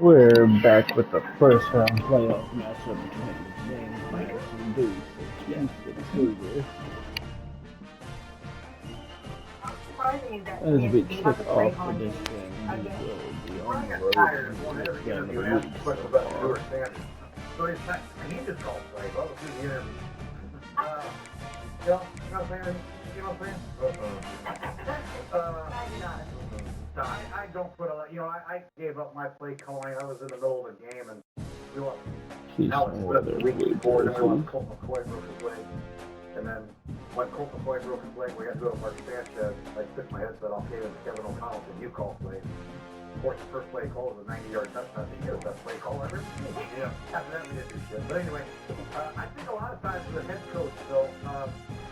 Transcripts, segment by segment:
We're back with the first round playoff matchup between the James Madison Dukes and Houston Cougars. As we kick off for this game, we will be on the road in the next game of the week so far. So he just called play. Well, let's do the interview. You know what I'm saying? You know what I'm saying? I don't put a lot, I gave up my play calling. I was in the middle of the game and we lost. Now it's split up the week before, then we lost Colt McCoy broke his leg. And then when Colt McCoy broke his leg, we had to go to Mark Sanchez. I took my headset off, gave it to Kevin O'Connell, said, you call play. Of course, the first play call was a 90-yard touchdown. He gets that play call ever. Yeah. After that, we didn't do shit. But anyway, I think a lot of times for the head coach, though,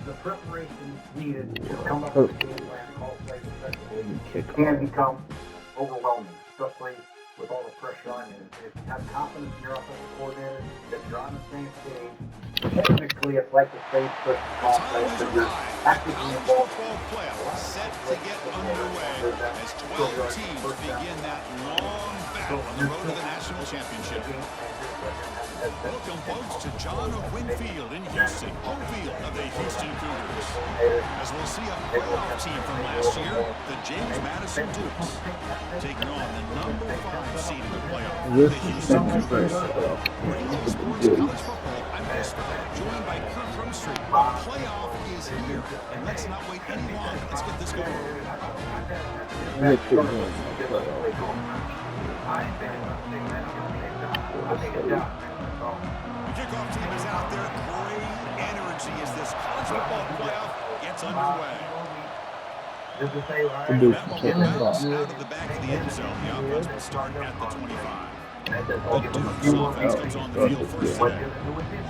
the preparation needed to come up with a game plan, call plays, can become overwhelming, especially with all the pressure on you. If you have confidence in your offensive coordinator, if you're on the same page, technically it's like the same first call plays, but you're actively involved. Playoff set to get underway as 12 teams begin that long battle on the road to the national championship. Welcome, folks, to John Winfield in Houston, home field of the Houston Cougars. As we'll see a playoff team from last year, the James Madison Dukes, taking on the number 5 seed in the playoff, the Houston Cougars. Bringing sports college football, I'm going to start, joined by Kurt Brumstreet. The playoff is here, and let's not wait any longer. Let's get this going. The kickoff team is out there. Great energy as this college football playoff gets underway. That will bounce out of the back of the end zone. The offense will start at the 25. The Dukes offense comes on the field first today.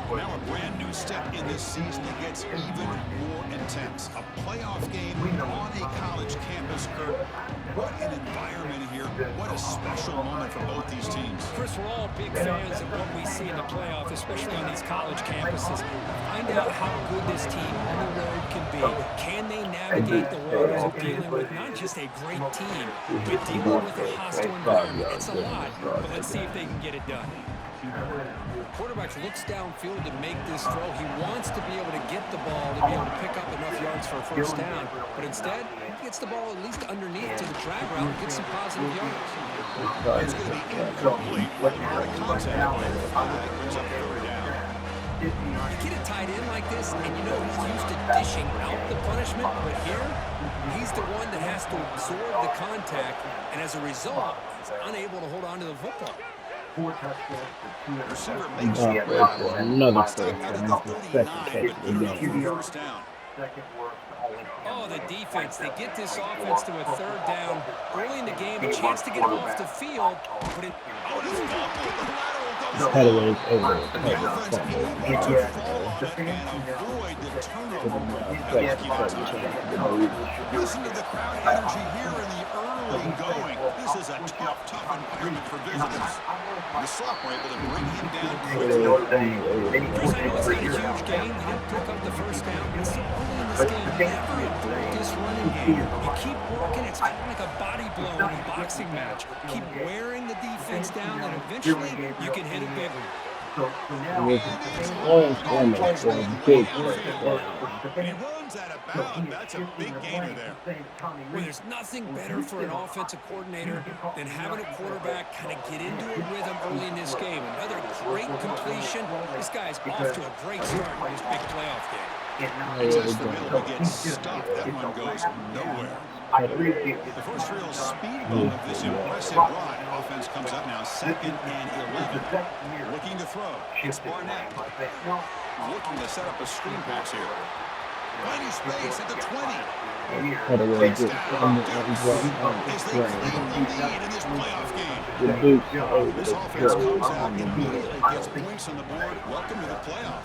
Now a brand new step in this season that gets even more intense. A playoff game on a college campus, Kurt. What an environment here. What a special moment for both these teams. Chris, we're all big fans of what we see in the playoff, especially on these college campuses. Find out how good this team on the road can be. Can they navigate the waters of dealing with not just a great team, but dealing with a hostile environment? It's a lot, but let's see if they can get it done. Quarterback looks downfield to make this throw. He wants to be able to get the ball to be able to pick up enough yards for a first down, but instead, he gets the ball at least underneath to the drag route and gets some positive yards. It's going to be incomplete. Contact play. The flag brings up third down. You get it tied in like this, and you know he's used to dishing out the punishment, but here, he's the one that has to absorb the contact, and as a result, he's unable to hold on to the football. Receiver makes Another first down, second catch of the game. first down. Oh, the defense, they get this offense to a third down early in the game, a chance to get it off the field, but it... Oh, this Headway is over. Listen to the crowd energy here in the early going. This is a tough environment for visitors. The sophomore able to bring him down quickly. Chris, I know it's not a huge game. They didn't pick up the first down, but so early in this game, never abort this running game. You keep working, it's kind of like a body blow in a boxing match. Keep wearing the defense down, and eventually you can hit it bigger. With Lawrence Clemens for a big play. He runs out of bounds. That's a big gainer there. Well, there's nothing better for an offensive coordinator than having a quarterback kind of get into a rhythm early in this game. Another great completion. This guy's off to a great start in this big playoff game. Just the middle, he gets stuffed. That one goes nowhere. The first real speed bump of this impressive run. Offense comes up now 2nd and 11. Looking to throw. It's Barnett. Looking to set up a screen pass here. Finding space at the 20. Takes down as they claim the lead in this playoff game. This offense comes out and immediately gets points on the board. Welcome to the playoff.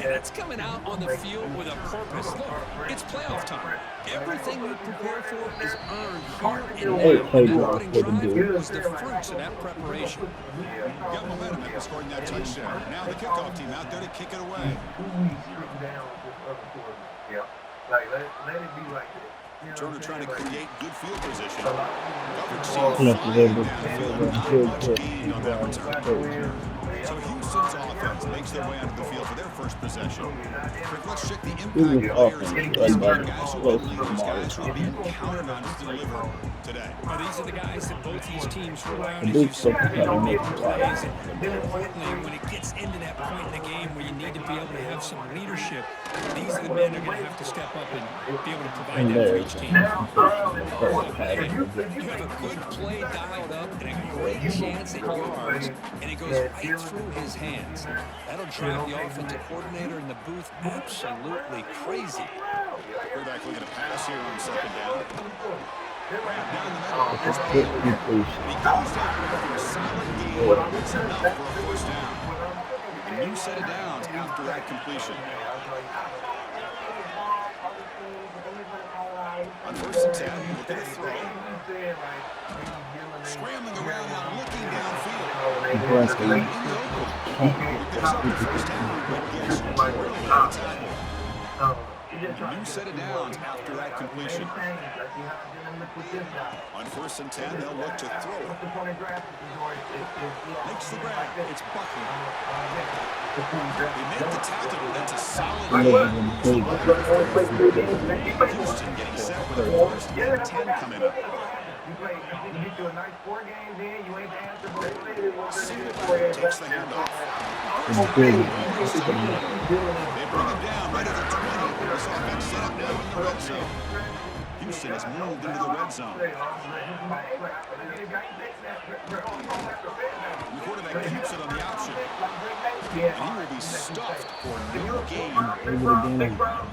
And it's coming out on the field with a purpose. Look, it's playoff time. Everything we prepare for is earned here and now. The opening drive was the fruits of that preparation. Got momentum after scoring that touchdown. Now the kickoff team out there to kick it away. Yeah. Like, let it be like this. Turner trying to create good field position. Coverage seen Unless he's flying able to downfield. get a Not big much hit. gained on that return. So Houston's offense makes their way onto the field for their first possession. Rick, let's check the impact This players offense in is this led by game. Guys who are explosive leaders, Amari guys who are being Cooper. counted on to deliver today. Well, these are the guys that both these teams rely on, The as you big said, focus to on make making plays. plays. And more importantly, when it gets into that point in the game where you need to be able to have some leadership, these are the men that are going to have to step up and be able to provide And that for there's each the team. concentration. You have a good play dialed up and a great chance at yards, and it goes right through his hands. That'll drive the offensive coordinator in the booth absolutely crazy. Quarterback looking to pass here on second down. Down the middle. It's a quick completion. And he goes down for a solid gain. It's enough for a first down. A new set of downs after that completion. On first and 10, looking to throw. Scrambling around now, looking downfield. Nebraska. In the open. Picks up the first down, but gets drilled at the tackle. A new set of downs after that completion. On first and 10, they'll look to throw it. Makes the grab. It's Buckley. They make the tackle, but that's a solid move. Houston getting set with a first and 10 coming up. Takes the handoff. It's big. They bring him down right at the 20. This offense set up now in the red zone. Houston has moved into the red zone. The quarterback keeps it on the option. And he will be stuffed for no gain.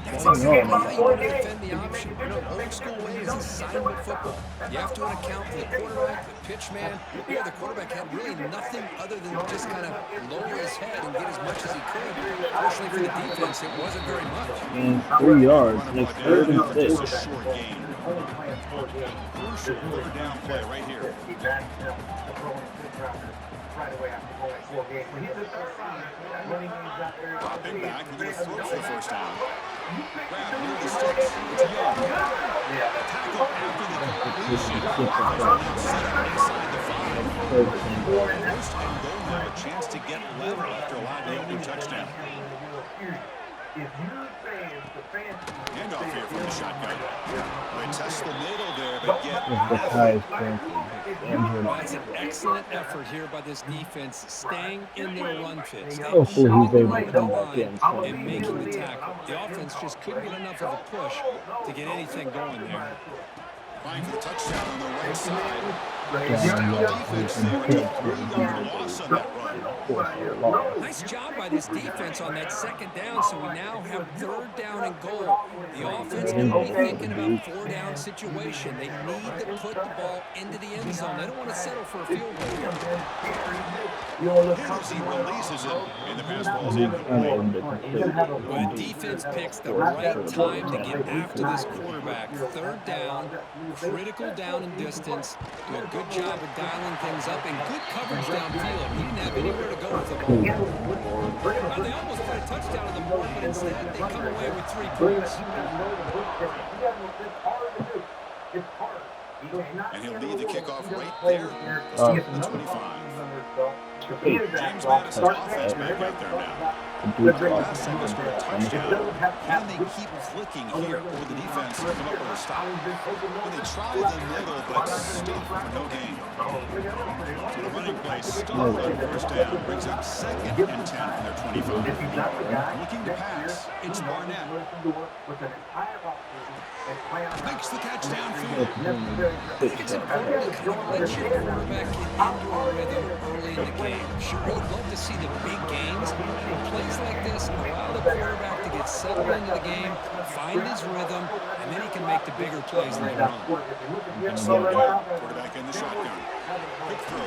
That's exactly how you want to defend the option. You know, old school way is assignment football. You have to account for the quarterback, the pitch man. Here, the quarterback had really nothing other than just kind of lower his head and get as much as he could. Fortunately for the defense, it wasn't very much. And 3 yards, next third and It's 6. a short gain. Crucial third down play right here. Dropping back, we're going to throw for the first down. Grab near the sticks. It's Young. Tackle after the completion. Set up inside the 5. First and goal now, a chance to get level after allowing the opening touchdown. Handoff here from the shotgun. They test the middle there, but get With the highest chances. That's an excellent effort here by this defense, staying in their run fits. Hopefully he's able to come back in. And making the tackle. The offense just couldn't get enough of a push to get anything going there. Trying for the touchdown on the right side. Nice job by this defense on that second down, so we now have third down and goal. The offense going to be thinking about 4-down situation. They need to put the ball into the end zone. They don't want to settle for a field goal. He releases it, and the pass ball's incomplete. Well, the defense picks the right time to get after this quarterback. Third down, critical down and distance. Do a good job of dialing things up and good coverage downfield. He didn't have anywhere to go with the ball. Now, they almost put a touchdown on the board, but instead they come away with 3 points. And he'll lead the kickoff right there. Start from the 25. James Madison's offense back out there now. Last time they scored a touchdown. Can they keep clicking here, or will the defense come up with a stop? Well, they try the middle, but stop for no gain. So the running play stopped on first down. Brings up second and 10 from their 25. Looking to pass, it's Barnett. Makes the catch downfield. It's important to kind of let your quarterback get into a rhythm early in the game. Sure, you'd love to see the big gains. Plays like this allow the quarterback to get settled into the game, find his rhythm, and then he can make the bigger plays later on. Quarterback in the shotgun. Quick throw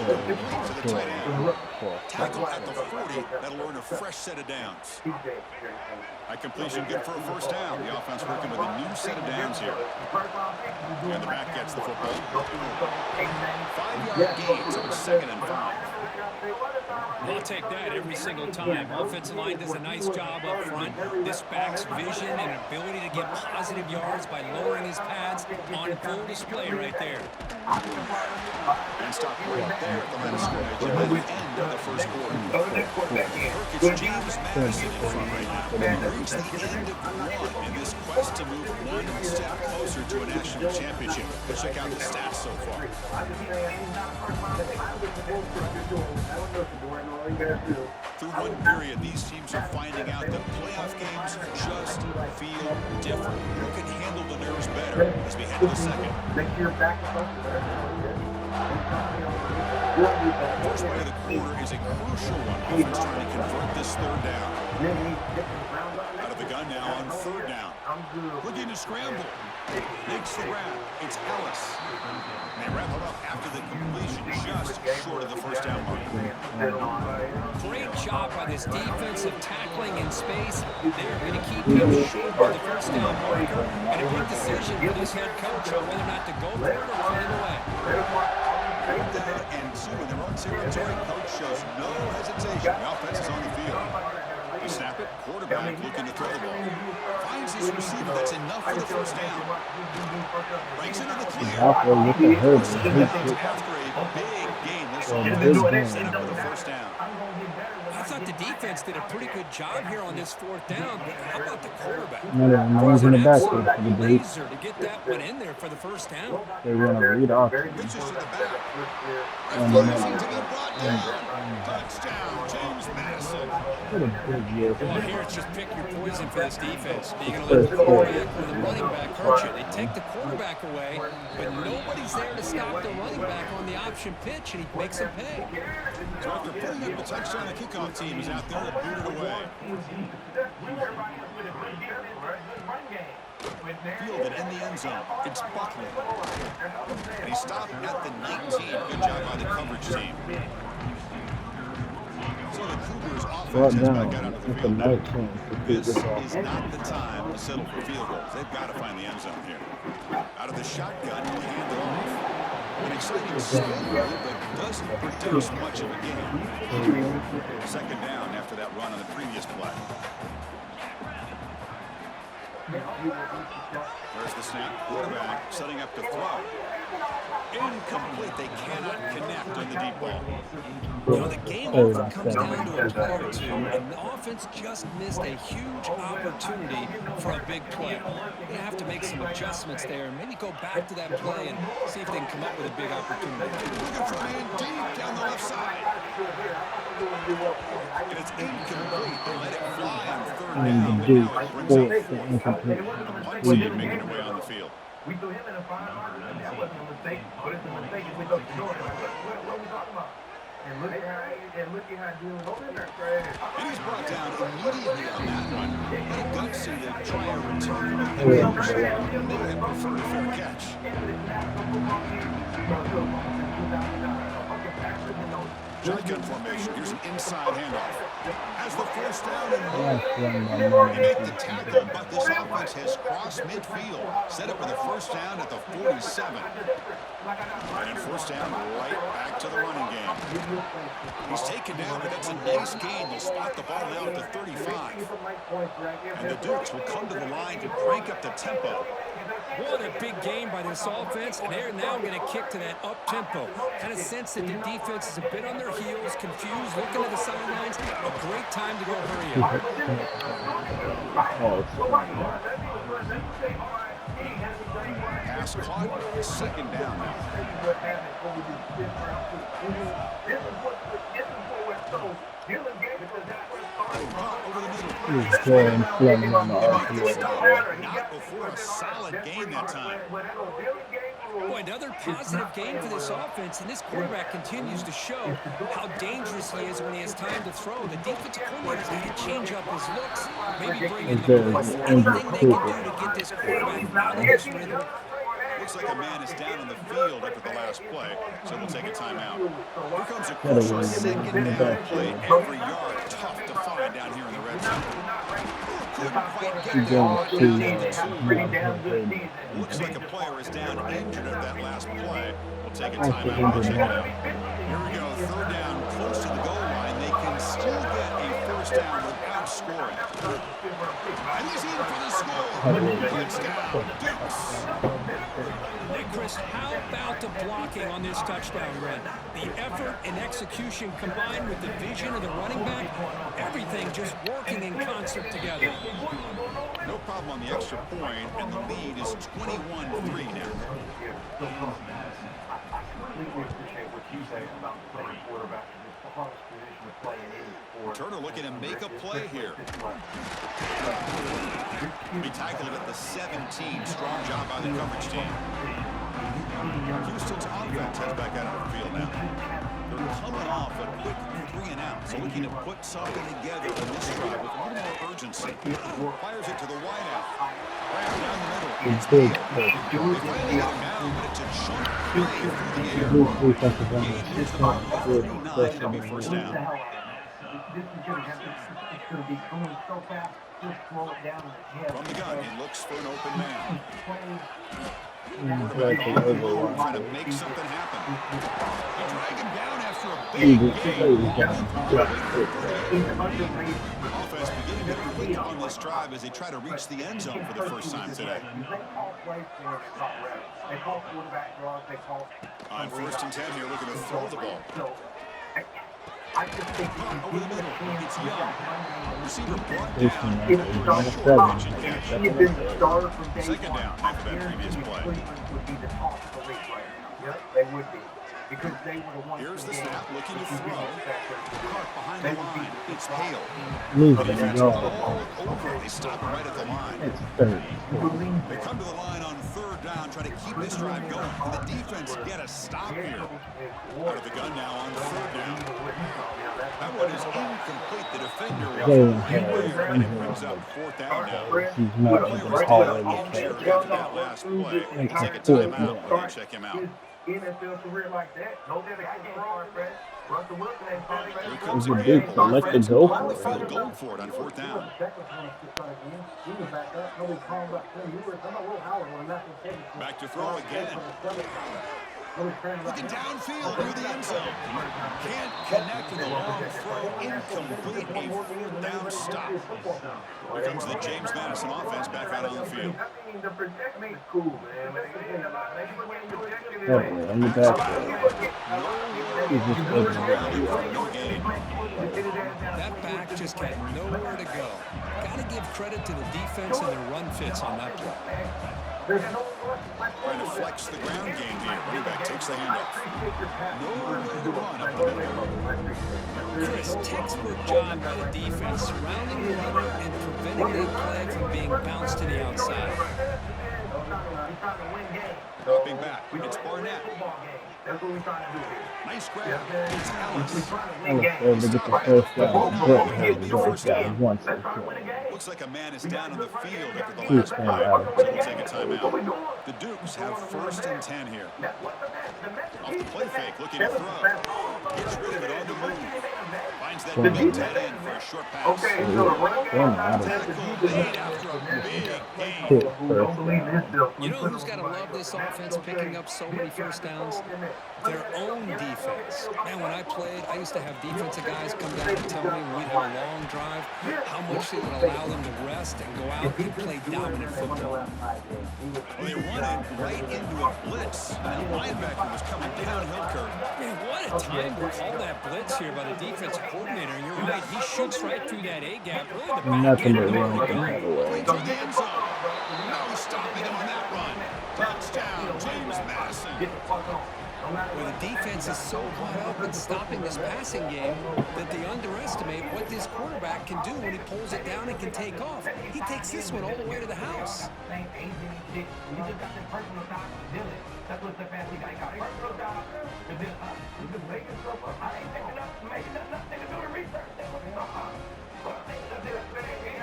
to the tight end. Tackle at the 40. That'll earn a fresh set of downs. That completion good for a first down. The offense working with a new set of downs here. And the back gets the football. 5-yard gain, so it's 2nd and 5. I'll take that every single time. Offensive line does a nice job up front. This back's vision and ability to get positive yards by lowering his pads on full display right there. And stop right there at the line of scrimmage at the end of the first quarter. It's James Madison in front right now. We've reached the end of one in this quest to move one step closer to a national championship. Let's check out the stats so far. Through one period, these teams are finding out that playoff games just feel different. Who can handle the nerves better as we head to the second? First play of the quarter is a crucial one. Offense trying to convert this third down. Out of the gun now on third down. Looking to scramble. Makes the grab. It's Ellis. And they wrap it up after the completion, just short of the first down mark. Great job by this defensive tackling in space. They're going to keep him short of the first down marker. And a big decision for this head coach on whether or not to go for it or punt it away. That and two in their own territory. Coach shows no hesitation. The offense is on the field. They snap it. Quarterback looking to throw the ball. Finds his receiver. That's enough for the first down. Breaks into the clear. After a big game, this one set up for the first down. I thought the defense did a pretty good job here on this fourth down, but how about the quarterback? No, he's in the back for the laser to get that one in there for the first down. They run a read off. Pitches to the back. Refusing to be brought down. Touchdown, James Madison. What a big year. Well, here it's just pick your poison for this defense. Are you going to let the quarterback or the running back hurt you? They take the quarterback away, but nobody's there to stop the running back on the option pitch, and he makes them pay. So after putting up the touchdown, the kickoff team is out there to boot it away. Fielded in the end zone. It's Buckley. And he stopped at the 19. Good job by the coverage team. So the Cougars offense has back out onto the field. This is not the time to settle for field goals. They've got to find the end zone here. Out of the shotgun, he'll hand it off. An exciting skill, but doesn't produce much of a game. Second down after that run on the previous play. There's the snap. Quarterback setting up to throw. Incomplete. They cannot connect on the deep ball. You know, the game often comes down to a play or two, and the offense just missed a huge opportunity for a big play. They have to make some adjustments there and maybe go back to that play and see if they can come up with a big opportunity. Looking for man deep down the left side. And it's incomplete. They let it fly on third down. The punt team making their way on the field. We threw him in a 500, and that wasn't a mistake, but it's a mistake if we don't ignore it. What are we talking about? And look at how Dylan over there. And he's brought down immediately on that one. What a gutsy to try a return. They had preferred a fair catch. Shotgun formation. Here's an inside handoff. Has the first down and more. They make the tackle, but this offense has crossed midfield. Set up for the first down at the 47. And first down right back to the running game. He's taken down, but that's a nice gain. They'll spot the ball now at the 35. And the Dukes will come to the line to crank up the tempo. What a big game by this offense, and they're now going to kick to that up-tempo. Kind of sense that the defense is a bit on their heels, confused, looking at the sidelines. A great time to go hurry up. Pass caught, second down now. Over the middle. Not before a solid gain that time. Boy, another positive game for this offense, and this quarterback continues to show how dangerous he is when he has time to throw. The defensive coordinator's got to change up his looks, maybe bring in the blitz, anything they can do to get this quarterback out of this rhythm. Looks like a man is down in the field after the last play, so we'll take a timeout. Here comes a crucial second down play. Every yard tough to find down here in the red zone. Couldn't quite get there. Looks like a player is down injured at that last play. We'll take a timeout. Check it out. Here we go. Third down. close to the goal line, they can still get a first down without scoring. And he's in for the score. Touchdown, Dukes. Hey, Chris, how about the blocking on this touchdown run? The effort and execution combined with the vision of the running back, everything just working in concert together. No problem on the extra point, and the lead is 21-3 now. Turner looking to make a play here. He tackled it at the 17. Strong job by the coverage team. Houston's offense heads back out on the field now. They're coming off a quick 3-and-out, so looking to put something together in this drive with a little more urgency. Fires it to the wideout. Right down the middle. It's big. They finally get him down, but it's a chunk play through the air. It's about 39, it'll be first down. From the gun, he looks for an open man. Trying to make something happen. They drag him down after a big game. Offense beginning to click on this drive as they try to reach the end zone for the first time today. On 1st and 10 here, looking to throw the ball. Over the middle, it's Young. Receiver brought down. Second down after that previous play. They would be. Because they were the ones. Here's the snap, looking to throw. Caught behind the line. It's Hale. They stop right at the line. They come to the line on 3rd down, try to keep this drive going. Can the defense get a stop here? Out of the gun now on 3rd down. That one is incomplete. The defender was right there, and it brings up 4th down now. He's not going to haul it. That last play. Take a timeout when you check him out. NFL career like that, no dedication for Fred. Russell Wilson ain't It's a big collected goal for it. Field goal for it on 4th down. Back to throw again. Looking downfield near the end zone. Can't connect with a long throw. Incomplete. A 4th down stop. Here comes the James Madison offense back out on the field. On the back. That back just had nowhere to go. Got to give credit to the defense and their run fits on that play. Trying to flex the ground game here. Running back takes the handoff. Nowhere to run up the middle. Chris, textbook job by the defense surrounding the runner and preventing that play from being bounced to the outside. Dropping back. It's Barnett. Nice grab. It's Ellis. To get the first down. Looks like a man is down on the field after the last play. So we'll take a timeout. The Dukes have 1st and 10 here. Off the play fake, looking to throw. Gets rid of it on the move. Finds that big tight end for a short pass. Tackle lead after a big game. You know who's got to love this offense picking up so many first downs? Their own defense. Man, when I played, I used to have defensive guys come down and tell me when we'd have a long drive, how much it would allow them to rest and go out and play dominant football. Well, they run it right into a blitz, and the linebacker was coming downhill curve. Man, what a time to call that blitz here by the defensive coordinator. And you're right, he shoots right through that A-gap. Really the back end of the Right to the end zone. No stopping him on that run. Touchdown, James Madison. Well, the defense is so caught up in stopping this passing game that they underestimate what this quarterback can do when he pulls it down and can take off. He takes this one all the way to the house.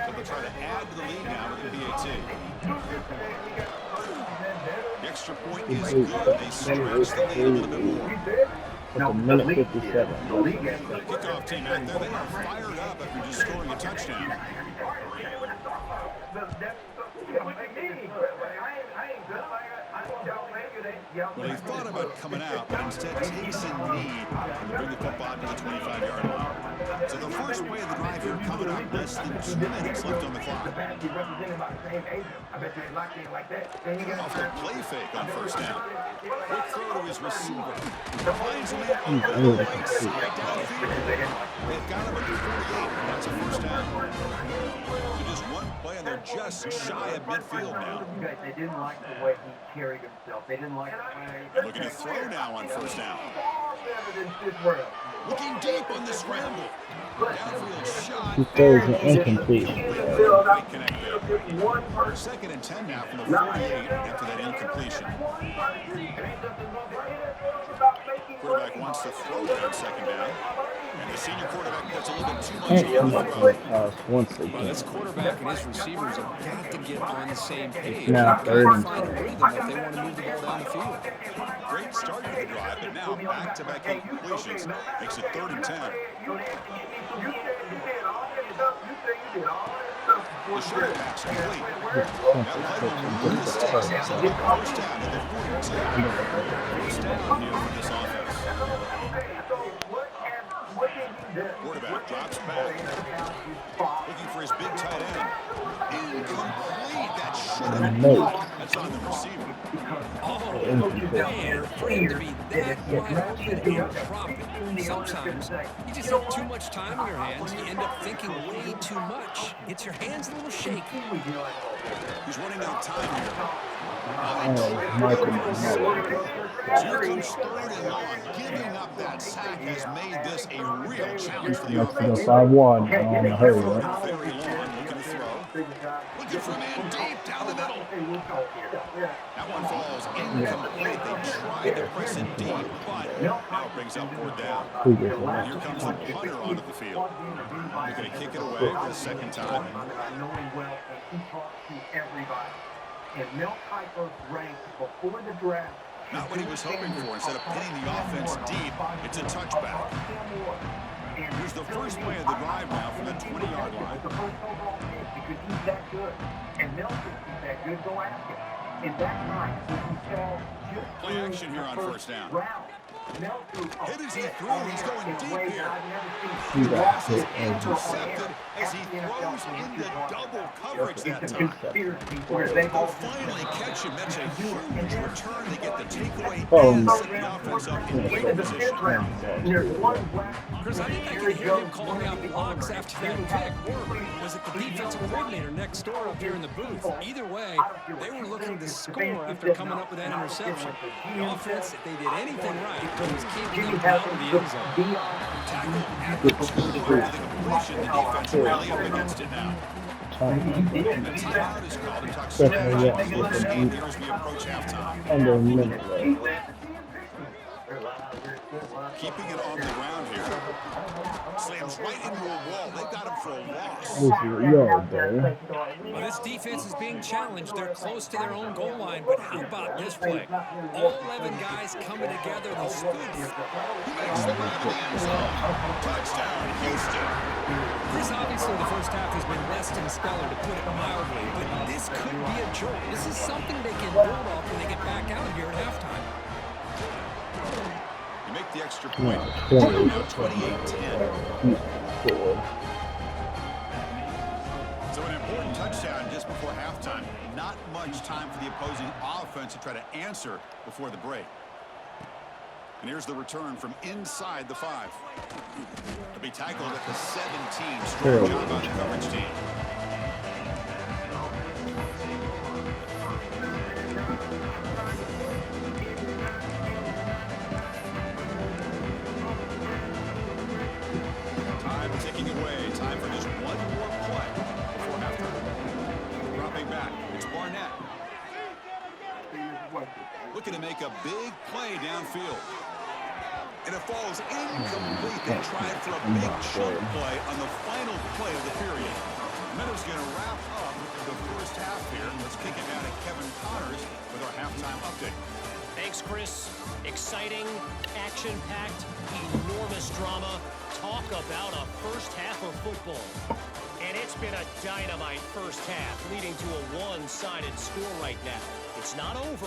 So they're trying to add to the lead now with the PAT. The extra point is good. They stretch the lead a little bit more. It's a minute 57. Kickoff team out there, they are fired up after just scoring a touchdown. Well, he thought about coming out, but instead takes a knee to bring the football to the 25-yard line. So the first play of the drive here coming up, less than 2 minutes left on the clock. Off the play fake on first down. Quick throw to his receiver. Finds him in over the right side downfield. They've got him at the 48. That's a first down. So just one play, and they're just shy of midfield now. They didn't like the way he carried himself. They didn't like the way. Looking to throw now on first down. Looking deep on the scramble. Downfield shot. He throws an incomplete. Great connect there. Second and 10 now from the 48 after that incompletion. Quarterback wants to throw that second down. And the senior quarterback puts a little bit too much on the throw. Once again. Well, this quarterback and his receivers have got to get on the same page. Now, They've got to find a rhythm if they want to move the ball down the field. Great start to the drive, but now back-to-back incompletions makes it 3rd and 10. The short pass complete. That play will move the sticks as a first down to the 42. First down here for this offense. Quarterback drops back. Looking for his big tight end. Incomplete. That should have been caught. That's on the receiver. Oh, man, for him to be that wide open and drop it. Sometimes you just have too much time in your hands. You end up thinking way too much. Gets your hands a little shaky. He's running out of time here. Michael. Here comes 3rd and long. Giving up that sack has made this a real challenge for the offense. 5-1 on the hurry, right? Very long, looking to throw. Looking for a man deep down the middle. That one falls incomplete. They tried to press it deep, but now it brings up 4th down. Here comes the punter onto the field. They're going to kick it away for the second time. And Mel Kiper's ranked before the draft. Not what he was hoping for. Instead of pinning the offense deep, it's a touchback. Here's the first play of the drive now from the 20-yard line. The first overall pick because he's that good. And Mel thinks he's that good. Go ask him. And that night, when he fell just play action here on first down. Hit as he threw. He's going deep here. Pass is intercepted as he throws into double coverage that time. They'll finally catch him. That's a huge return. They get the takeaway and set the offense up in great position. Chris, I think I can hear him calling out blocks after that pick. Or was it the defensive coordinator next door up here in the booth? Either way, they were looking to score after coming up with that interception. The offense, if they did anything right, was keeping them out of the end zone. Tackle at the 2 after the completion. The defense rally up against it now. And the timeout is called to talk strategy of the game here as we approach halftime. Under a minute left. Keeping it on the ground here. Slams right into a wall. They've got him for a loss. Well, this defense is being challenged. They're close to their own goal line, but how about this play? All 11 guys coming together. They stood. He makes the run in the end zone. Touchdown, Houston. Chris, obviously the first half has been less than stellar, to put it mildly, but this could be a jolt. This is something they can build off when they get back out here at halftime. You make the extra point. Now 28-10. So an important touchdown just before halftime. Not much time for the opposing offense to try to answer before the break. And here's the return from inside the 5. To be tackled at the 17. Strong job on the coverage team. Time ticking away. Time for just one more play before halftime. Dropping back. It's Barnett. Looking to make a big play downfield. And it falls incomplete. They tried for a big chunk play on the final play of the period. Meadows going to wrap up the first half here. Let's kick it down to Kevin Connors with our halftime update. Thanks, Chris. Exciting, action-packed, enormous drama. Talk about a first half of football. And it's been a dynamite first half, leading to a one-sided score right now. It's not over,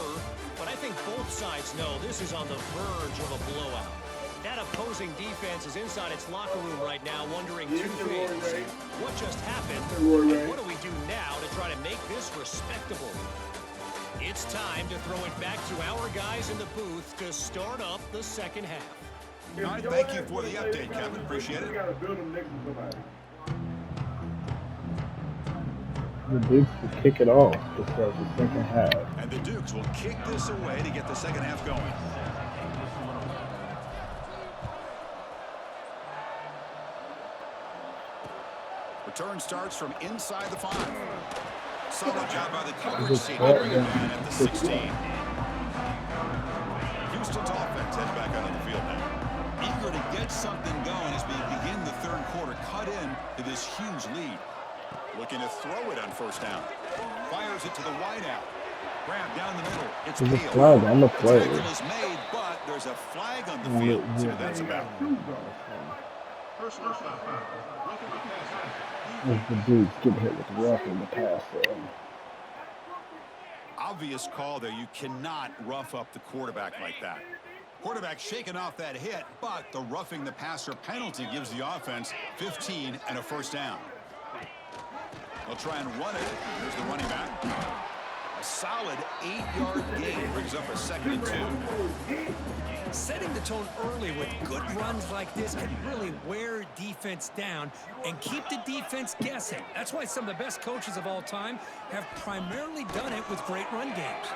but I think both sides know this is on the verge of a blowout. That opposing defense is inside its locker room right now wondering two things. What just happened, and what do we do now to try to make this respectable? It's time to throw it back to our guys in the booth to start up the second half. All right, thank you for the update, Kevin. Appreciate it. The Dukes will kick it off to start the second half. And the Dukes will kick this away to get the second half going. Return starts from inside the 5. Solid job by the Cougars securing a man at the 16. Houston's offense heads back out on the field now. Eager to get something going as we begin the third quarter. Cut in to this huge lead. Looking to throw it on first down. Fires it to the wideout. Grab down the middle. It's There's a Peel. flag on the play. The tackle is made, but there's a flag on the field. See what that's about. If the Dukes get hit with the roughing the passer. Obvious call there. You cannot rough up the quarterback like that. Quarterback shaking off that hit, but the roughing the passer penalty gives the offense 15 and a first down. They'll try and run it. Here's the running back. A solid 8-yard gain brings up a 2nd and 2. Setting the tone early with good runs like this can really wear defense down and keep the defense guessing. That's why some of the best coaches of all time have primarily done it with great run games.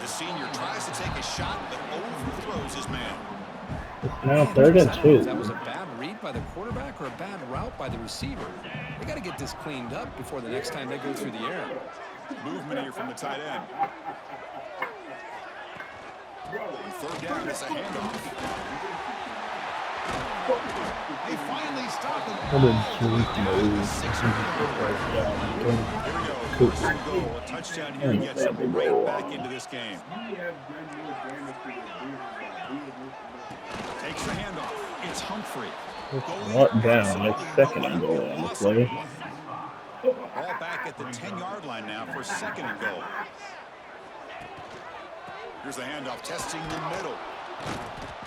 The senior tries to take a shot, but overthrows his man. Now 3rd and 2. That was a bad read by the quarterback or a bad route by the receiver. They got to get this cleaned up before the next time they go through the air. Movement here from the tight end. On 3rd down, it's a handoff. They finally stop him. What a juke move. Here we go. 1st and goal. A touchdown here gets them right back into this game. Takes the handoff. It's Humphrey. Brought down. It's 2nd and goal on the play. Ball back at the 10-yard line now for 2nd and goal. Here's the handoff, testing the middle.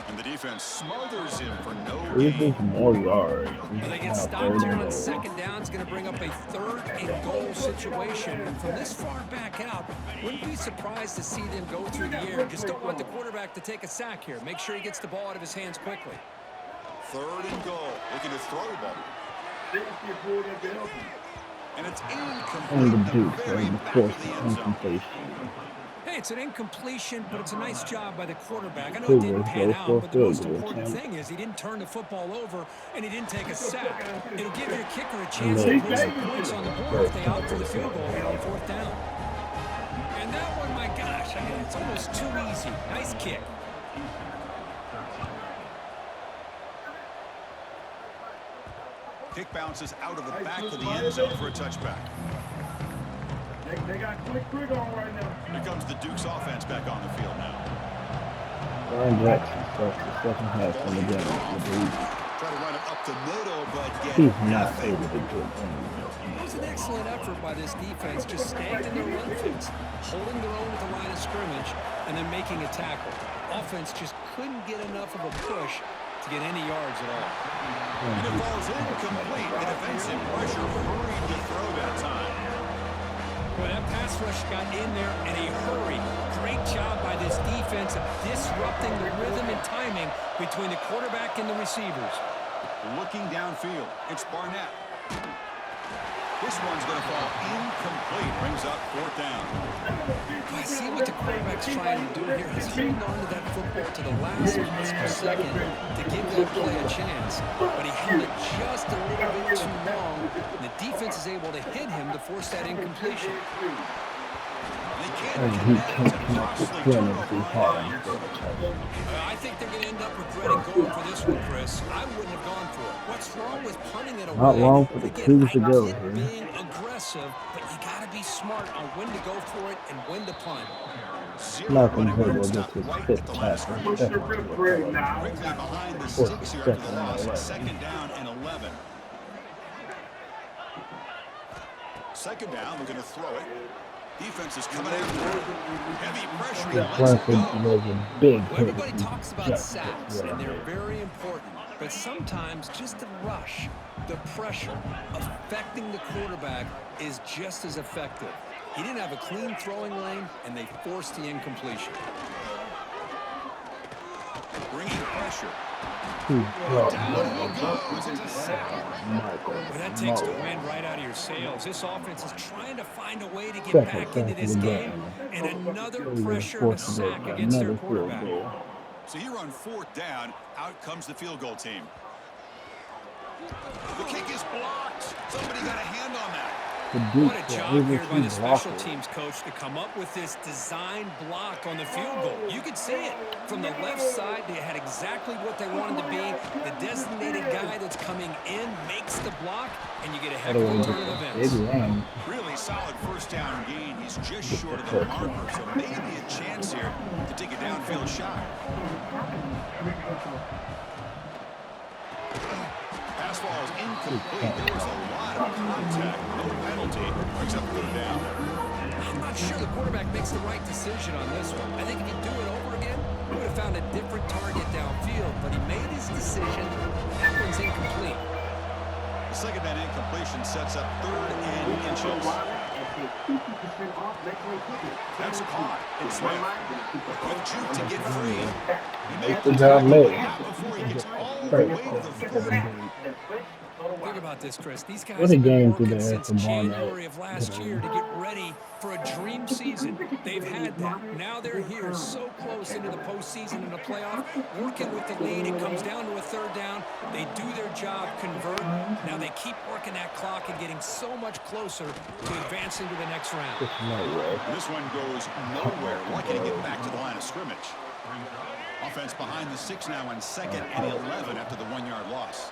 And the defense smothers him for no gain. More yards. Well, they get stopped here on 2nd down. It's going to bring up a 3rd and goal situation. And from this far back out, wouldn't be surprised to see them go through the air. Just don't want the quarterback to take a sack here. Make sure he gets the ball out of his hands quickly. 3rd and goal. Looking to throw the ball. And it's incomplete. And the Dukes are in the 4th incompletion. Hey, it's an incompletion, but it's a nice job by the quarterback. I know it didn't pan out, but the most important thing is he didn't turn the football over and he didn't take a sack. It'll give your kicker a chance to put some points on the board if they opt for the field goal here on 4th down. And that one, my gosh, I mean, it's almost too easy. Nice kick. Kick bounces out of the back of the end zone for a touchback. They got quick on right now. Here comes the Dukes offense back on the field now. Brian Jackson starts the second half on the game. Try to run it up the middle, but get He's not nothing. able to do it. It was an excellent effort by this defense, just staying in their run fence, holding their own at the line of scrimmage, and then making a tackle. Offense just couldn't get enough of a push to get any yards at all. And it falls incomplete. The defensive pressure hurried to throw that time. Well, that pass rush got in there in a hurry. Great job by this defense of disrupting the rhythm and timing between the quarterback and the receivers. Looking downfield, it's Barnett. This one's going to fall incomplete. Brings up 4th down. I see what the quarterback's trying to do here. He's holding on to that football to the last possible second to give that play a chance. But he held it just a little bit too long, and the defense is able to hit him to force that incompletion. They can't And he connect. can't It's a connect the costly corner turnover. too hard. I think they're going to end up regretting going for this one, Chris. I wouldn't have gone for it. What's wrong with punting it away? Not long for the Cougars to go Again, I here. get being aggressive, but you got to be smart on when to go for it and when to punt. Malcolm Zero Hood running will stop get his right 5th at the last tackle. minute. Definitely. Quickly behind the sticks here after the loss. 2nd down and 11. 2nd down, we're going to throw it. Defense is coming after him. Heavy pressure. He That lets it Clemson go. was a big Well, hit. everybody talks about Just sacks, right and they're there. very important. But sometimes just the rush, the pressure, affecting the quarterback is just as effective. He didn't have a clean throwing lane, and they forced the incompletion. Bringing pressure. Down he goes. It's a sack. Well, that takes the wind right out of your sails. This offense is trying to find a way to get Second back sack into of this the game, game. and another It was pressure and a fortunate sack by against their another field quarterback. goal. So here on 4th down, out comes the field goal team. The kick is blocked. Somebody got a hand on that. What a job here by the special teams coach to come up with this design block on the field goal. You could see it. From the left side, they had exactly what they wanted to be. The designated guy that's coming in makes the block, and you get a heck of a turn of events. Really solid first down gain. He's just short of the marker, so maybe a chance here to take a downfield shot. Pass ball is incomplete. There was a lot of contact, no penalty, except third down. I'm not sure the quarterback makes the right decision on this one. I think if he'd do it over again, he would have found a different target downfield, but he made his decision. That one's incomplete. The second down incompletion sets up 3rd and inches. That's caught. It's Smith. With juke to get free. He made the tackle before he gets all the way to the 40. Think about this, Chris. These guys What a have been game working today since for Barnett. January of last year to get ready for a dream season. They've had that. Now they're here so close into the postseason and the playoff, working with the lead. It comes down to a 3rd down. They do their job, convert. Now they keep working that clock and getting so much closer to advancing to the next round. This one goes nowhere. Lucky to get back to the line of scrimmage. Offense behind the 6 now on 2nd and 11 after the 1-yard loss.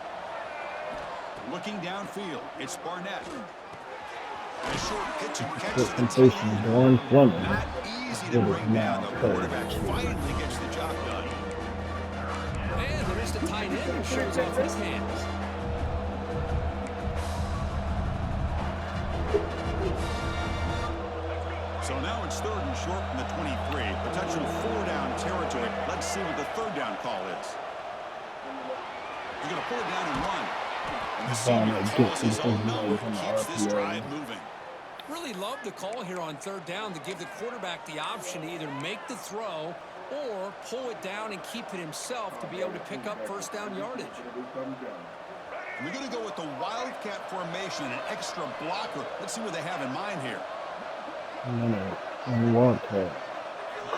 Looking downfield, it's Barnett. A short pitch and catch to the tight end. Not easy to bring down. The quarterback finally gets the job done. And there's the tight end who shows off his hands. So now it's 3rd and short from the 23. Potential 4-down territory. Let's see what the 3rd down call is. He's going to pull it down and run. And the senior calls his own number and keeps this drive moving. Really love the call here on 3rd down to give the quarterback the option to either make the throw or pull it down and keep it himself to be able to pick up 1st down yardage. We're going to go with the Wildcat formation, an extra blocker. Let's see what they have in mind here. I want that.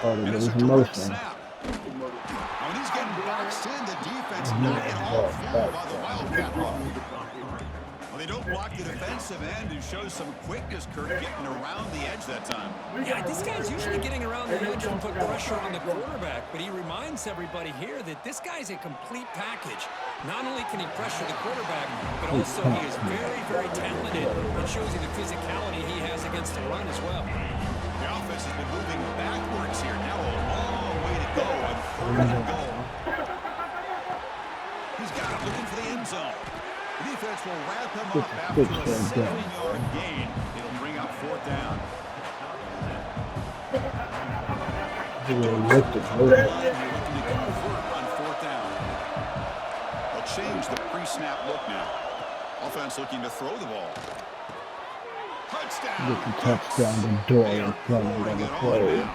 And it's a direct snap. When he's getting boxed in, the defense not in all full by the Wildcat run. Well, they don't block the defensive end and shows some quickness, Kurt, getting around the edge that time. Yeah, this guy's usually getting around the edge to put pressure on the quarterback, but he reminds everybody here that this guy's a complete package. Not only can he pressure the quarterback, but also he is very, very talented and shows you the physicality he has against the run as well. The offense has been moving backwards here. Now a long way to go on 3rd and goal. He's got it looking for the end zone. The defense will wrap him up after a 7-yard gain. It'll bring up 4th down. Looking to convert on 4th down. They'll change the pre-snap look now. Offense looking to throw the ball. Touchdown to Doyle in front of the play.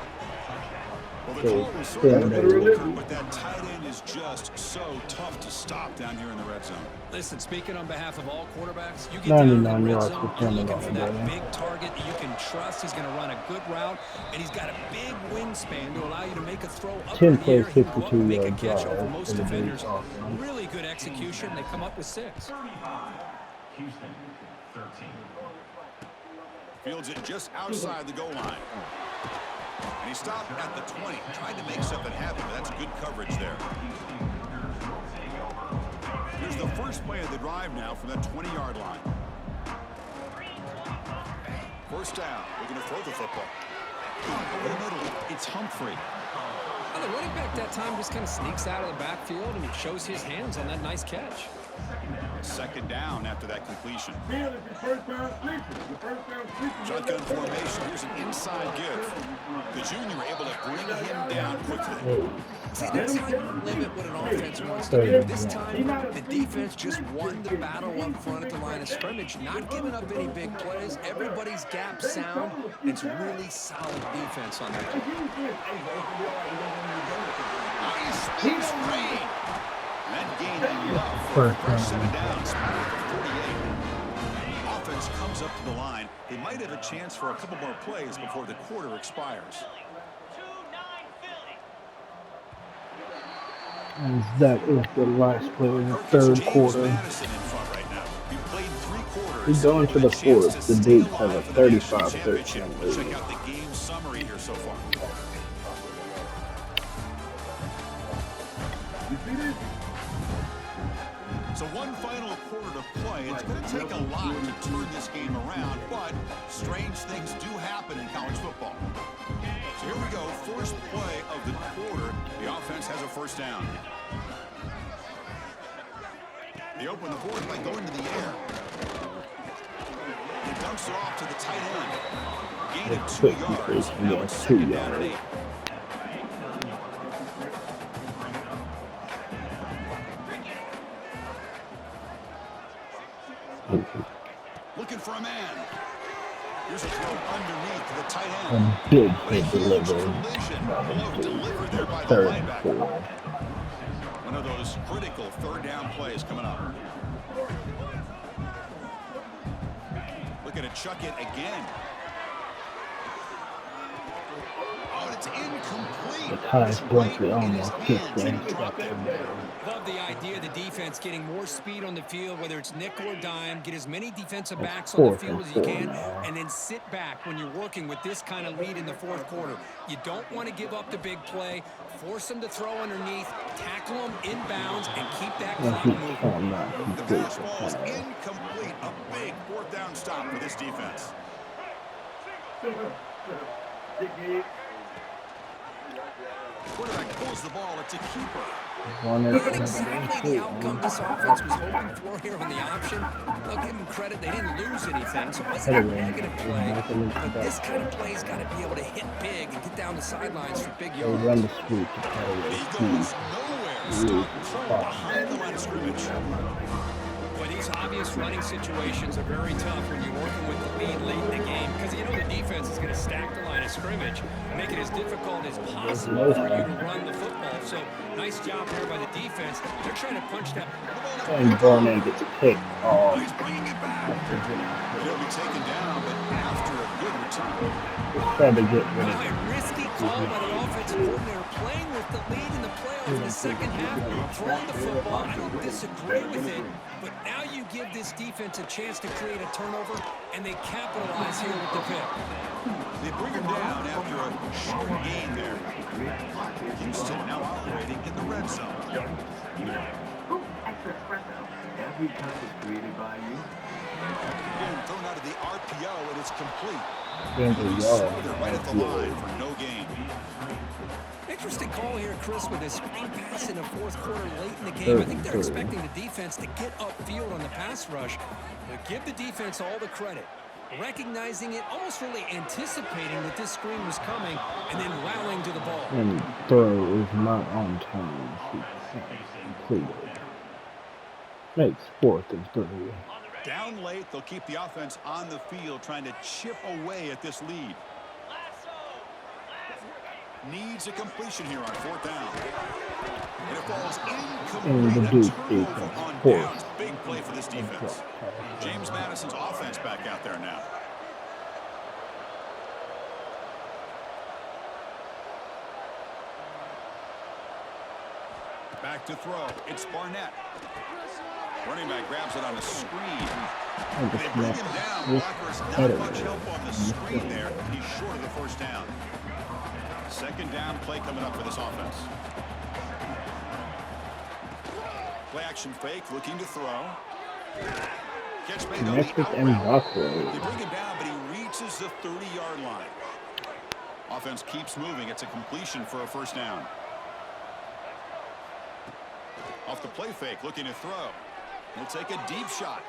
Well, the call was sort of mediocre, but that tight end is just so tough to stop down here in the red zone. Listen, speaking on behalf of all quarterbacks, you get down in the red yards zone, for you're looking for turnover, that big target that you can trust. He's going to run a good route, and he's got a big wingspan to allow you to make a throw up in the air. He can go up and make a catch over most defenders. Really good execution. They come up with 6. Houston, 13. Fields it just outside the goal line. And he stopped at the 20. Tried to make something happen, but that's good coverage there. Here's the first play of the drive now from that 20-yard line. 1st down. Looking to throw the football. Over the middle. It's Humphrey. Well, the running back that time just kind of sneaks out of the backfield and shows his hands on that nice catch. Second down after that completion. Shotgun formation. Here's an inside give. The junior able to bring him down quickly. See, that's how you limit what an offense wants to do. This time, the defense just won the battle up front at the line of scrimmage, not giving up any big plays. Everybody's gap sound. It's really solid defense on that. Nice speed screen. That gained enough for a first set down. Spot at the 48. Offense comes up to the line. They might have a chance for a couple more plays before the quarter expires. And that is the last play in the third quarter. Madison in front right now. He played 3 quarters. He's going to the fourth. The Dukes have a 35-13 lead. Check out the game summary here so far. So one final quarter to play. It's going to take a lot to turn this game around, but strange things do happen in college football. So here we go, first play of the quarter. The offense has a first down. They open the board by going to the air. He dumps it off to the tight end. Gain of 2 yards. Now it's 2 yards. Looking for a man. Here's a throw underneath to the tight end. And big hit Collision. delivery. Delivered there by the Third linebacker. quarter. One of those critical third down plays coming up. Looking to chuck it again. Oh, it's incomplete. The Tigers bluntly almost kicked He that. dropped it. Love the idea of the defense getting more speed on the field, whether it's nickel or dime, get as many defensive backs on the field as you can, and then sit back when you're working with this kind of lead in the fourth quarter. You don't want to give up the big play, force them to throw underneath, tackle them inbounds, and keep that clock moving. The pass ball is incomplete. A big fourth down stop for this defense. Quarterback pulls the ball. It's a keeper. Not exactly the outcome this offense was hoping for here on the option. I'll give them credit. They didn't lose anything, so it wasn't a negative play. But this kind of play's got to be able to hit big and get down the sidelines for big They yards. run the street to He play. goes nowhere. Stop behind the line of scrimmage. But these obvious running situations are very tough when you're working with the lead late in the game, because you know the defense is going to stack the line of scrimmage and make it as difficult as possible for you to run the football. So nice job here by the defense. They're trying to punch that. And Barnett gets picked off. He's bringing it back. He'll be taken down, but after a good return. Trying to get rid of A risky call by the offensive coordinator, playing with the lead in the playoffs in the second half, throwing the football. I don't disagree with it, but now you give this defense a chance to create a turnover, and they capitalize here with the pick. They bring him down after a short gain there. Houston now operating in the red zone. Every time is created by you. Again, thrown out of the RPO, and it's complete. They're Right at the line for no gain. Interesting call here, Chris, with this screen pass in the fourth quarter late in the game. I think they're expecting the defense to get upfield on the pass rush. But give the defense all the credit. Recognizing it, almost really anticipating that this screen was coming, and then rallying to the ball. And throw is not on time. Completed. Makes 4th and 3. Down late, they'll keep the offense on the field, trying to chip away at this lead. Needs a completion here on 4th down. And it falls incomplete. And the Duke defense, On fourth. downs. Big play for this defense. James Madison's offense back out there now. Back to throw. It's Barnett. Running back grabs it on a screen. They bring him down. Blockers not much help on the screen there. He's short of the first down. Second down play coming up for this offense. Play action fake, looking to throw. Catch made on the Connected out and route. Buckley. They bring him down, but he reaches the 30-yard line. Offense keeps moving. It's a completion for a first down. Off the play fake, looking to throw. He'll take a deep shot.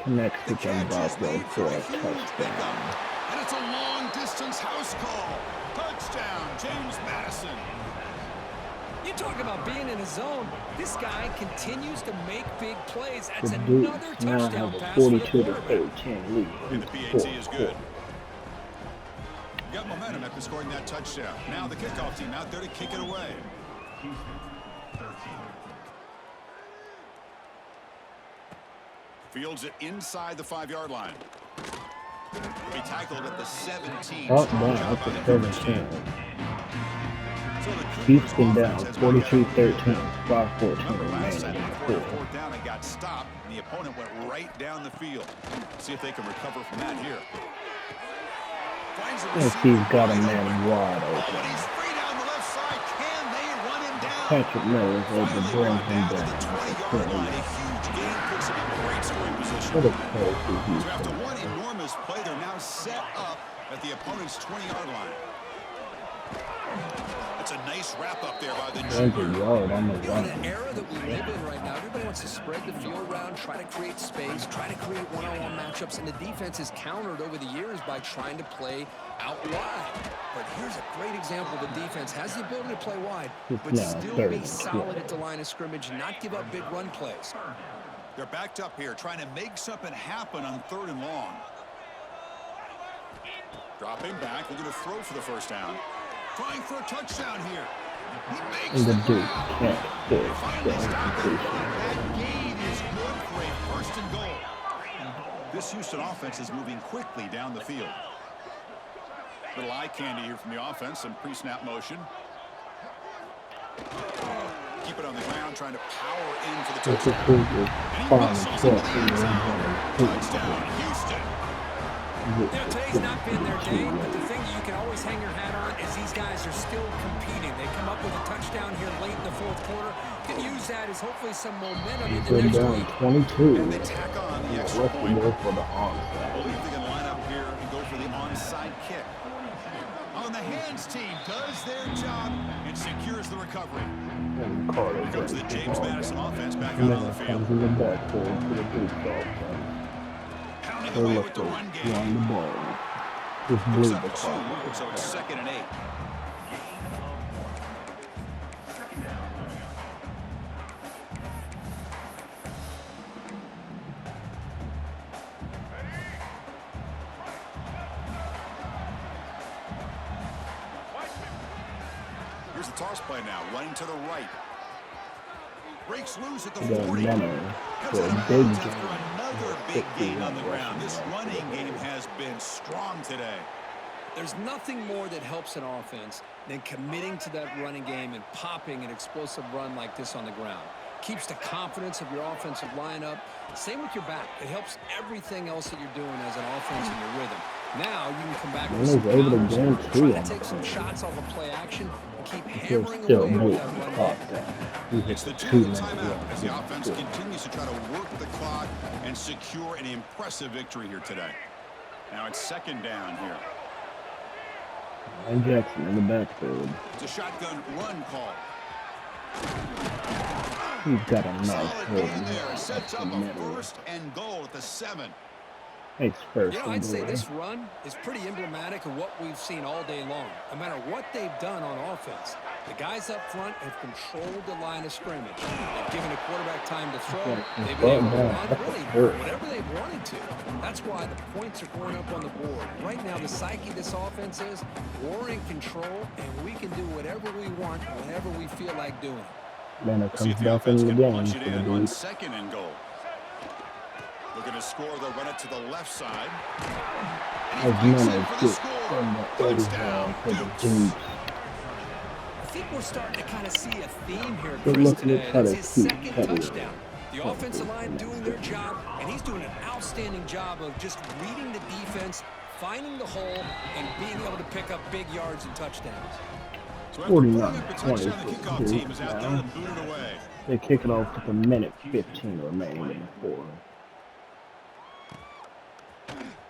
Connects The with them catch is Bob made for for a a huge pickup. touchdown. And it's a long-distance house call. Touchdown, James Madison. You talk about being in a zone. This guy continues to make big plays. That's The another Dukes now touchdown have a pass for the 42 to quarterback. 13 lead. And the PAT is good. Got momentum after scoring that touchdown. Now the kickoff team out there to kick it away. Fields it inside the 5-yard line. He'll be tackled at the 17. Oh, wow, that's a 17. Houston down 42-13, 5-14 Last remaining time in they the scored a fourth. fourth down and got stopped, and the opponent went right down the field. See if they can recover from that here. Finds the Yes, receiver he's got a wide man open. wide Oh, open. and he's free down the left side. Can they run him down? Patrick Miller is able to Finally bring brought him down to down. the 20-yard line. A huge gain puts him in great scoring position. What a play for So after Houston. one enormous play, they're now set up at the opponent's 20-yard line. That's a nice wrap up there by the There's a Junior. yard on the In line. an era that we live in right now, everybody wants to spread the field around, try to create space, try to create one-on-one matchups, and the defense has countered over the years by trying to play out wide. But here's a great example. The defense has the ability to play wide, but Now, still third be and solid 12. at the line of scrimmage and not give up big run plays. They're backed up here, trying to make something happen on 3rd and long. Dropping back, looking to throw for the first down. Trying for a touchdown here. He makes And the the Duke ground. can't They fix finally the stop it. incompletion. That gain is good for a 1st and goal. This Houston offense is moving quickly down the field. Little eye candy here from the offense, some pre-snap motion. Keep it on the ground, trying to power in for the This is touchdown. who is And he fine muscles stuff into the in end the zone. end Touchdown, Houston. Today's not been their day, but the thing that you can always hang your hat on is these guys are still competing. They come up with a touchdown here late in the 4th quarter. You can use that as hopefully some momentum in the Been next down week. 22. And they tack on the extra Let's point. go for the I onside. believe they can line up here and go for the onside kick. On the hands team does their job and secures the recovery. And Carter Here comes the breaks the James ball Madison down. offense back And out on then the it field. comes in the backfield to the Duke offense. Pounding They away look with to the run game. run the ball. Just Picks bleed up the 2, clock. so it's 2nd and 8. Here's the toss play now, running to the right. Breaks loose at the The 40. runner Comes for out a of big bounds game. after another big gain on the ground. This running game has been strong today. There's nothing more that helps an offense than committing to that running game and popping an explosive run like this on the ground. Keeps the confidence of your offensive lineup. Same with your back. It helps everything else that you're doing as an offense in your rhythm. Now you can come back with some Man, he's able to counters, gain try two to on take the some play. shots off of play action and keep He'll hammering still away with bleed that the run clock game. down. He It's hits the a 2-minute 2-minute timeout as the offense run. continues to try to work the clock and secure an impressive victory here today. Now it's 2nd down here. And Jackson in the backfield. It's a shotgun run call. He's got a nice Solid hold. gain there. Sets up a Middle. 1st and goal at the 7. Takes first You know, I'd and say goal. this run is pretty emblematic of what we've seen all day long. No matter what they've done on offense, the guys up front have controlled the line of scrimmage. They've given a quarterback time to throw. They've been able to run really whatever they've wanted to. That's why the points are going up on the board. Right now, the psyche of this offense is we're in control, and we can do whatever we want whenever we feel like doing it. Then it See comes if the back offense in the can game punch for it the in on Duke. 2nd and goal. Looking to score, they'll run it to the left side. And he As fights many in for the get score. from the 30 Touchdown, for the Dukes. Duke. I think we're starting to kind of see a theme here, Good Chris, looking to today. try That's to his keep 2nd Teddy touchdown. The offensive line doing their job, and he's doing an outstanding job of just reading the defense, finding the hole, and being able to pick up big yards and touchdowns. So after putting up 49-20 the touchdown, the for kickoff Duke team is out there now. to boot it away. They kick it off with a minute 15 remaining in the quarter.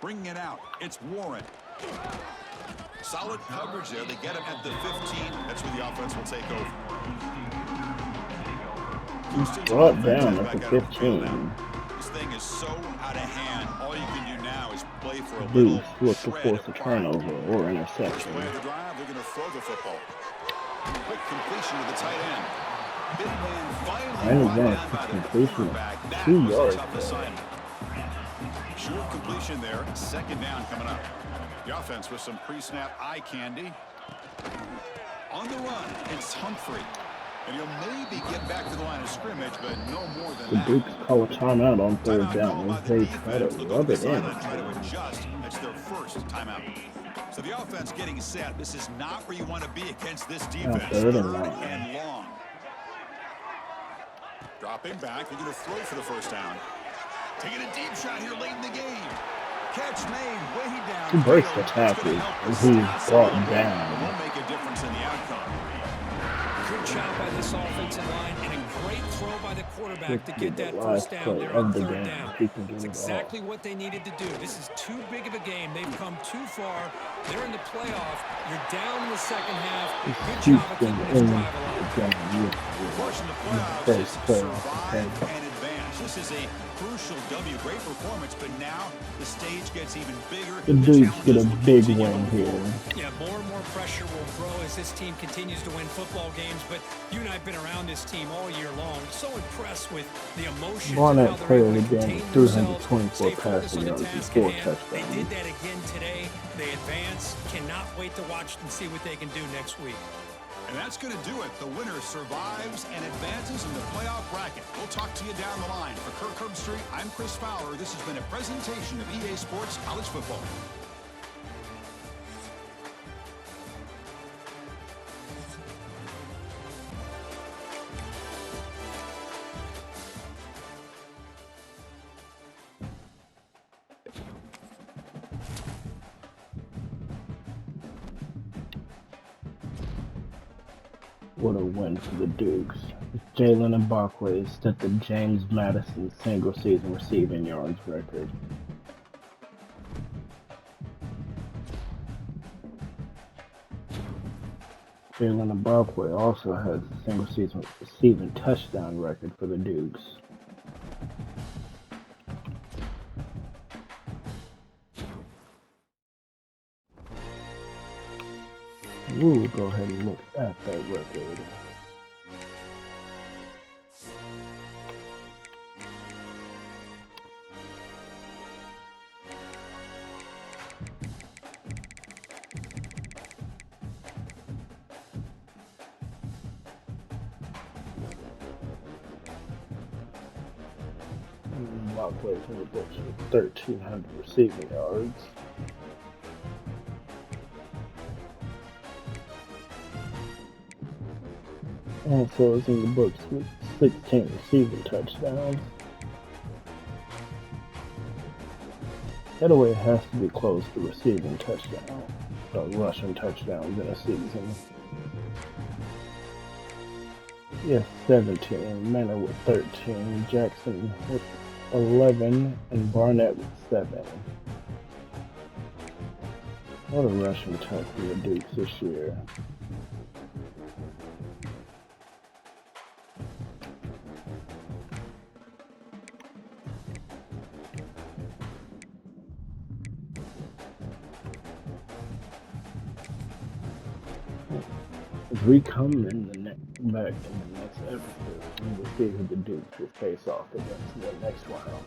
Bringing it out, it's Warren. Solid coverage there. They get him at the 15. That's where the offense will take over. Houston's brought offense down is at back the out on the field 15. now. This thing is so out of hand. All you can do now is play for a Dukes little look to shred force of a pride. turnover or First interception. play of the drive, they're going to throw the football. Quick completion to the tight end. Big man finally brought down by the cornerback. That 2 was a yards tough there. assignment. Short completion there. Second down coming up. The offense with some pre-snap eye candy. On the run, it's Humphrey. And he'll maybe get back to the line of scrimmage, but no more than The that. Dukes call a timeout on third Timeout called by down. the They try to defense. They'll go rub to it the in. sideline, try to adjust. That's their first timeout. So the offense getting set. This is not where you want to be against this defense. Third and Third long. and long. Dropping back. They're going to throw for the first down. Taking a deep shot here late in the game. Catch made way down. He breaks the It's gonna tackle help and the he's stats a brought little bit. It down. won't make a difference in the outcome. Good job by this offensive line and a great throw by the quarterback to This get is the that last first down play there on of the third game. down. He can It's get it exactly off. what they needed to do. This is too big of a game. They've come too far. They're in the playoff. You're down in the second half. Good job of Houston keeping this in drive alive. The question of playoffs is First playoff survive game. and advance. This is a crucial W. Great performance, but now the stage gets even bigger. The Dukes get a challenges will big continue win moving here. forward. Yeah, more and more pressure will grow as this team continues to win football games. But you and I have been around this team all year long. So impressed with the emotions Barnett, and how player they're of able to the game, contain 324 themselves, stay focused passing on the yards and task 4 at hand. They touchdowns. did that again today. They advance. Cannot wait to watch and see what they can do next week. And that's going to do it. The winner survives and advances in the playoff bracket. We'll talk to you down the line. For Kirk Herbstreit, I'm Chris Fowler. This has been a presentation of EA Sports College Football. What a win for the Dukes. Jalen Mbakwe set the James Madison single-season receiving yards record. Jalen Mbakwe also has the single-season receiving touchdown record for the Dukes. We'll go ahead and look at that record. Mbakwe in the books with 1,300 receiving yards. Also is in the books with 16 receiving touchdowns. Getaway has to be close to receiving touchdowns, rushing touchdowns in a season. Yes, 17. Manor with 13. Jackson with 11. And Barnett with 7. What a rushing touch for the Dukes this year. As we come in back in the next episode, we will see who the Dukes will face off against in the next round.